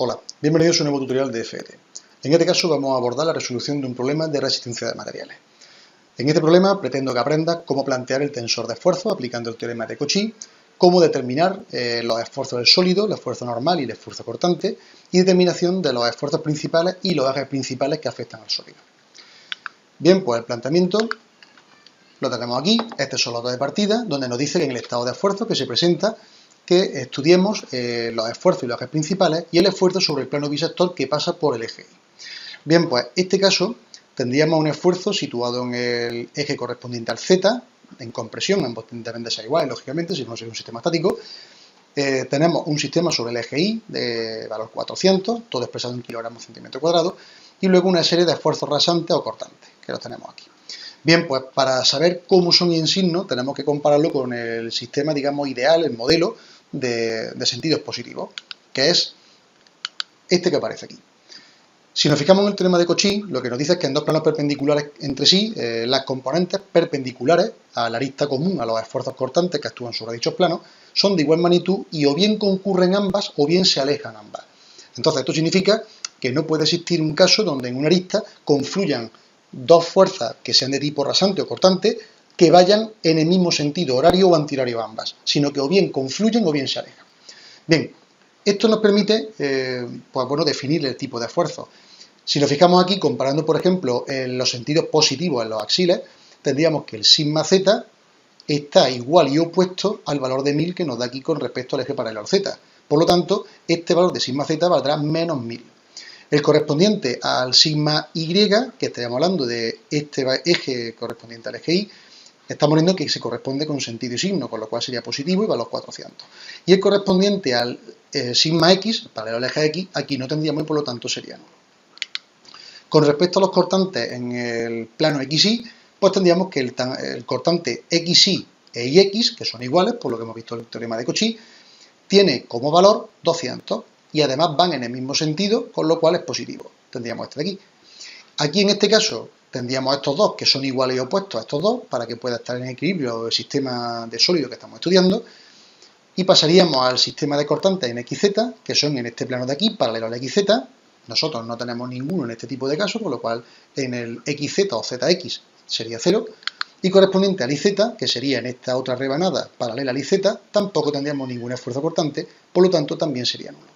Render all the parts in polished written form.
Hola, bienvenidos a un nuevo tutorial de FET. En este caso vamos a abordar la resolución de un problema de resistencia de materiales. En este problema pretendo que aprendas cómo plantear el tensor de esfuerzo aplicando el teorema de Cauchy, cómo determinar los esfuerzos del sólido, el esfuerzo normal y el esfuerzo cortante, y determinación de los esfuerzos principales y los ejes principales que afectan al sólido. Bien, pues el planteamiento lo tenemos aquí. Este es el datos de partida, donde nos dice que en el estado de esfuerzo que se presenta que estudiemos los esfuerzos y los ejes principales y el esfuerzo sobre el plano bisector que pasa por el eje Y. Bien, pues en este caso tendríamos un esfuerzo situado en el eje correspondiente al Z, en compresión, ambos deben de ser iguales, lógicamente, si no sería un sistema estático. Tenemos un sistema sobre el eje Y de valor 400, todo expresado en kilogramos centímetro cuadrado, y luego una serie de esfuerzos rasantes o cortantes, que los tenemos aquí. Bien, pues para saber cómo son y en signo, tenemos que compararlo con el sistema, digamos, ideal, el modelo de sentidos positivos, que es este que aparece aquí. Si nos fijamos en el teorema de Cauchy, lo que nos dice es que en dos planos perpendiculares entre sí, las componentes perpendiculares a la arista común a los esfuerzos cortantes que actúan sobre dichos planos son de igual magnitud y o bien concurren ambas o bien se alejan ambas. Entonces, esto significa que no puede existir un caso donde en una arista confluyan dos fuerzas que sean de tipo rasante o cortante que vayan en el mismo sentido horario o antihorario ambas, sino que o bien confluyen o bien se alejan. Bien, esto nos permite definir el tipo de esfuerzo. Si nos fijamos aquí, comparando por ejemplo en los sentidos positivos en los axiles, tendríamos que el sigma z está igual y opuesto al valor de 1000 que nos da aquí con respecto al eje paralelo al z. Por lo tanto, este valor de sigma z valdrá menos 1000. El correspondiente al sigma y, que estaríamos hablando de este eje correspondiente al eje y, estamos viendo que se corresponde con sentido y signo, con lo cual sería positivo y valor 400. Y el correspondiente al sigma x, paralelo al eje x, aquí no tendríamos y por lo tanto sería nulo. Con respecto a los cortantes en el plano XY, pues tendríamos que el cortante XY e IX, que son iguales, por lo que hemos visto en el teorema de Cauchy, tiene como valor 200 y además van en el mismo sentido, con lo cual es positivo. Tendríamos este de aquí. Aquí en este caso tendríamos estos dos que son iguales y opuestos a estos dos para que pueda estar en equilibrio el sistema de sólido que estamos estudiando. Y pasaríamos al sistema de cortantes en XZ, que son en este plano de aquí, paralelo al XZ. Nosotros no tenemos ninguno en este tipo de casos, con lo cual en el XZ o ZX sería 0. Y correspondiente al IZ, que sería en esta otra rebanada paralela al IZ, tampoco tendríamos ningún esfuerzo cortante, por lo tanto también sería nulo.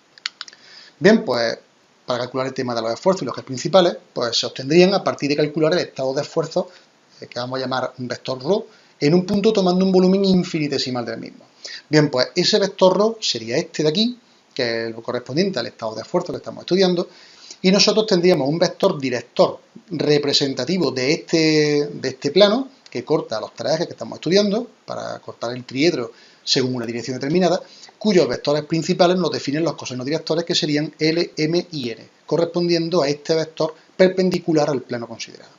Bien, pues para calcular el tema de los esfuerzos y los ejes principales, pues se obtendrían a partir de calcular el estado de esfuerzo, que vamos a llamar un vector ρ, en un punto tomando un volumen infinitesimal del mismo. Bien, pues ese vector ρ sería este de aquí, que es el correspondiente al estado de esfuerzo que estamos estudiando, y nosotros tendríamos un vector director representativo de este plano, que corta los tres ejes que estamos estudiando, para cortar el triedro según una dirección determinada, cuyos vectores principales nos definen los cosenos directores, que serían L, M y N, correspondiendo a este vector perpendicular al plano considerado.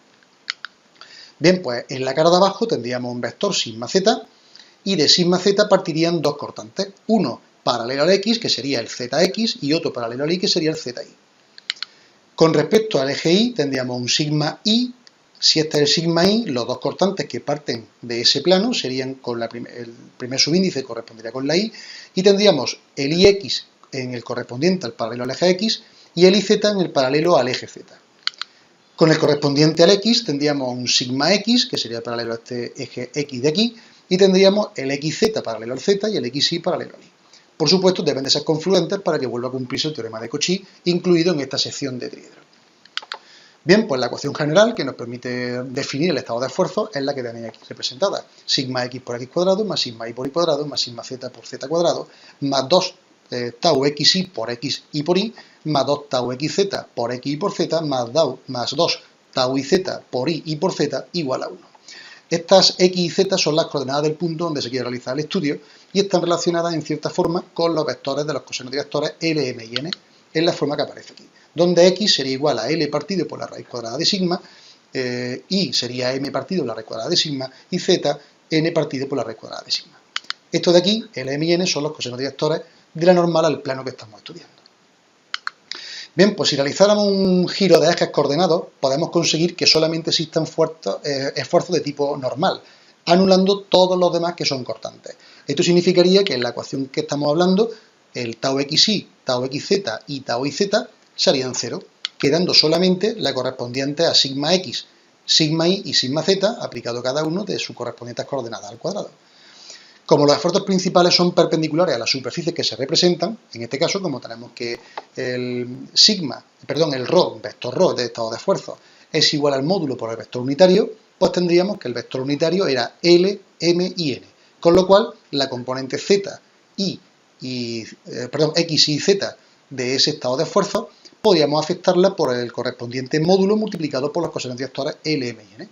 Bien, pues en la cara de abajo tendríamos un vector sigma z, y de sigma z partirían dos cortantes, uno paralelo al x, que sería el zx, y otro paralelo al y, que sería el zi. Con respecto al eje y, tendríamos un sigma y. Si este es el sigma y, los dos cortantes que parten de ese plano serían con el primer subíndice correspondería con la y, y tendríamos el ix en el correspondiente al paralelo al eje x y el iz en el paralelo al eje z. Con el correspondiente al x tendríamos un sigma x, que sería paralelo a este eje x de aquí, y tendríamos el xz paralelo al z y el xy paralelo al y. Por supuesto, deben de ser confluentes para que vuelva a cumplirse el teorema de Cauchy, incluido en esta sección de triedro. Bien, pues la ecuación general que nos permite definir el estado de esfuerzo es la que tenéis aquí representada. Sigma x por x cuadrado, más sigma y por y cuadrado, más sigma z por z cuadrado, más 2 tau xy por x y por y, más 2 tau xz por x y por z, más 2 tau iz por y por z igual a 1. Estas x y z son las coordenadas del punto donde se quiere realizar el estudio y están relacionadas en cierta forma con los vectores de los cosenos directores L, M y N, en la forma que aparece aquí, donde x sería igual a L partido por la raíz cuadrada de sigma, y sería m partido por la raíz cuadrada de sigma, y z, n partido por la raíz cuadrada de sigma. Esto de aquí, L, M y N, son los cosenos directores de la normal al plano que estamos estudiando. Bien, pues si realizáramos un giro de ejes coordenados, podemos conseguir que solamente existan esfuerzos de tipo normal, anulando todos los demás que son cortantes. Esto significaría que en la ecuación que estamos hablando el tau xy, tau xz y tau iz serían 0, quedando solamente la correspondiente a sigma x, sigma y y sigma z, aplicado cada uno de sus correspondientes coordenadas al cuadrado. Como los esfuerzos principales son perpendiculares a las superficies que se representan, en este caso, como tenemos que el ρ, vector ρ de estado de esfuerzo, es igual al módulo por el vector unitario, pues tendríamos que el vector unitario era L, M y N, con lo cual la componente x, y z de ese estado de esfuerzo podríamos afectarla por el correspondiente módulo multiplicado por los cosenos directores L, M y N.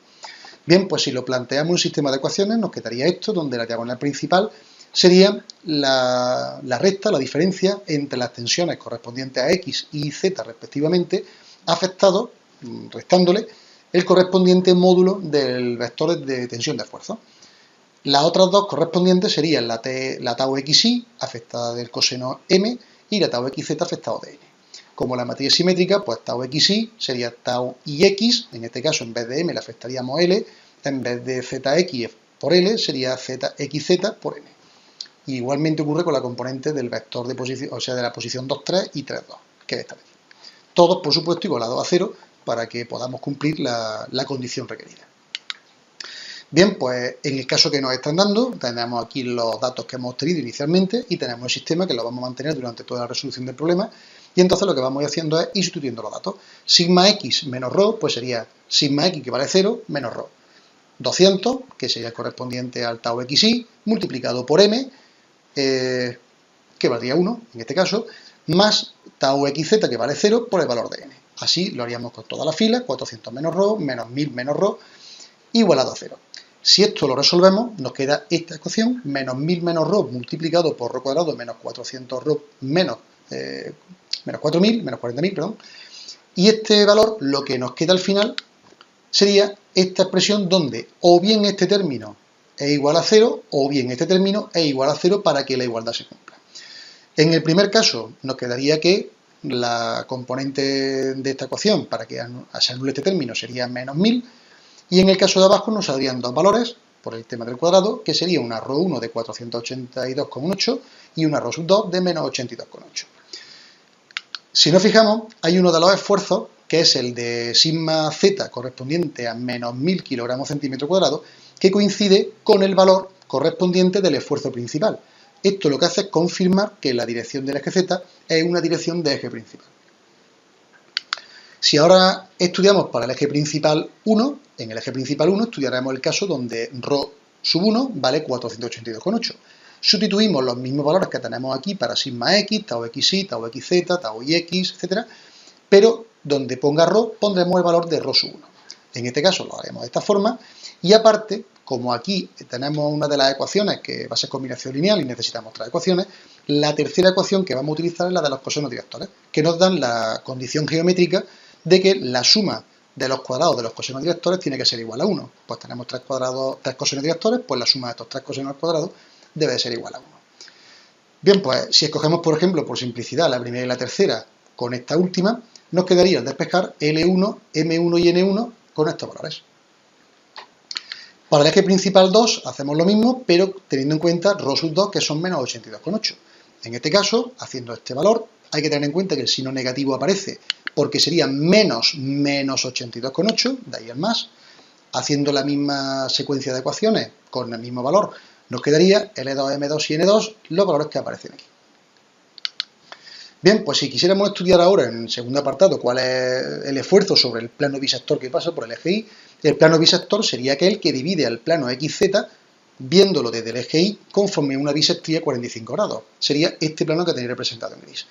Bien, pues si lo planteamos en un sistema de ecuaciones, nos quedaría esto, donde la diagonal principal sería la recta, la diferencia entre las tensiones correspondientes a X y Z respectivamente, afectado, restándole, el correspondiente módulo del vector de tensión de esfuerzo. Las otras dos correspondientes serían la tau xy, afectada del coseno M, y la tau xz, afectado de N. Como la matriz es simétrica, pues tau xy sería tau ix, en este caso en vez de M le afectaríamos L, en vez de zx por L sería zxz por N. Y igualmente ocurre con la componente del vector de posición, o sea, de la posición 2, 3 y 3, 2, que es esta de aquí. Todos, por supuesto, igualados a 0 para que podamos cumplir la condición requerida. Bien, pues en el caso que nos están dando, tenemos aquí los datos que hemos obtenido inicialmente y tenemos el sistema que lo vamos a mantener durante toda la resolución del problema. Y entonces lo que vamos haciendo es ir sustituyendo los datos. Sigma x menos ρ, pues sería sigma x, que vale 0, menos ρ. 200, que sería el correspondiente al tau xy, multiplicado por m, que valdría 1, en este caso, más tau xz, que vale 0, por el valor de n. Así lo haríamos con todas las filas, 400 menos ρ, menos 1000 menos ρ, igualado a 0. Si esto lo resolvemos, nos queda esta ecuación, menos 1000 menos ρ multiplicado por ρ cuadrado menos 400 ρ menos 4000, perdón. Y este valor, lo que nos queda al final, sería esta expresión donde o bien este término es igual a 0 o bien este término es igual a 0 para que la igualdad se cumpla. En el primer caso nos quedaría que la componente de esta ecuación para que se anule este término sería menos 1000, y en el caso de abajo nos saldrían dos valores por el tema del cuadrado, que sería una ρ1 de 482,8 y una ρ2 de menos 82,8. Si nos fijamos, hay uno de los esfuerzos, que es el de sigma z correspondiente a menos 1000 kilogramos centímetro cuadrado, que coincide con el valor correspondiente del esfuerzo principal. Esto lo que hace es confirmar que la dirección del eje z es una dirección de eje principal. Si ahora estudiamos para el eje principal 1, en el eje principal 1 estudiaremos el caso donde ρ1 vale 482,8. Sustituimos los mismos valores que tenemos aquí para sigma x, tau xy, tau xz, tau ix, etc. Pero donde ponga ρ, pondremos el valor de ρ1. En este caso lo haremos de esta forma. Y aparte, como aquí tenemos una de las ecuaciones que va a ser combinación lineal y necesitamos otras ecuaciones, la tercera ecuación que vamos a utilizar es la de los cosenos directores, que nos dan la condición geométrica de que la suma de los cuadrados de los cosenos directores tiene que ser igual a 1. Pues tenemos tres cosenos directores, pues la suma de estos tres cosenos al cuadrado debe ser igual a 1. Bien, pues si escogemos, por ejemplo, por simplicidad, la primera y la tercera con esta última, nos quedaría al despejar L1, M1 y N1 con estos valores. Para el eje principal 2 hacemos lo mismo, pero teniendo en cuenta ρ2, que son menos 82,8. En este caso, haciendo este valor, hay que tener en cuenta que el signo negativo aparece porque sería menos 82,8, de ahí al más. Haciendo la misma secuencia de ecuaciones con el mismo valor, nos quedaría L2, M2 y N2, los valores que aparecen aquí. Bien, pues si quisiéramos estudiar ahora en el segundo apartado cuál es el esfuerzo sobre el plano bisector que pasa por el eje Y, el plano bisector sería aquel que divide al plano XZ viéndolo desde el eje Y conforme una bisectría 45 grados. Sería este plano que tenéis representado en gris.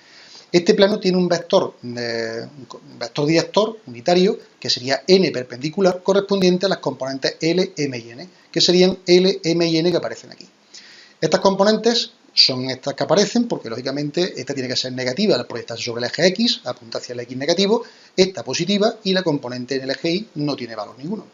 Este plano tiene un vector director unitario que sería n perpendicular correspondiente a las componentes L, M y N, que serían L, M y N que aparecen aquí. Estas componentes son estas que aparecen porque, lógicamente, esta tiene que ser negativa al proyectarse sobre el eje X, apunta hacia el X negativo, esta positiva y la componente en el eje Y no tiene valor ninguno.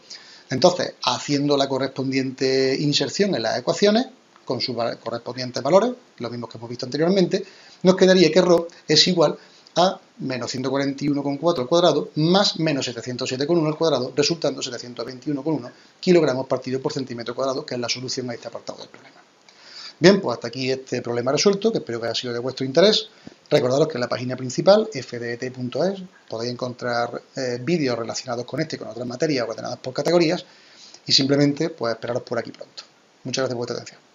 Entonces, haciendo la correspondiente inserción en las ecuaciones, con sus correspondientes valores, los mismos que hemos visto anteriormente, nos quedaría que ρ es igual a menos 141,4 al cuadrado más menos 707,1 al cuadrado, resultando 721,1 kilogramos partido por centímetro cuadrado, que es la solución a este apartado del problema. Bien, pues hasta aquí este problema resuelto, que espero que haya sido de vuestro interés. Recordaros que en la página principal, fdet.es, podéis encontrar vídeos relacionados con este y con otras materias ordenadas por categorías, y simplemente pues esperaros por aquí pronto. Muchas gracias por vuestra atención.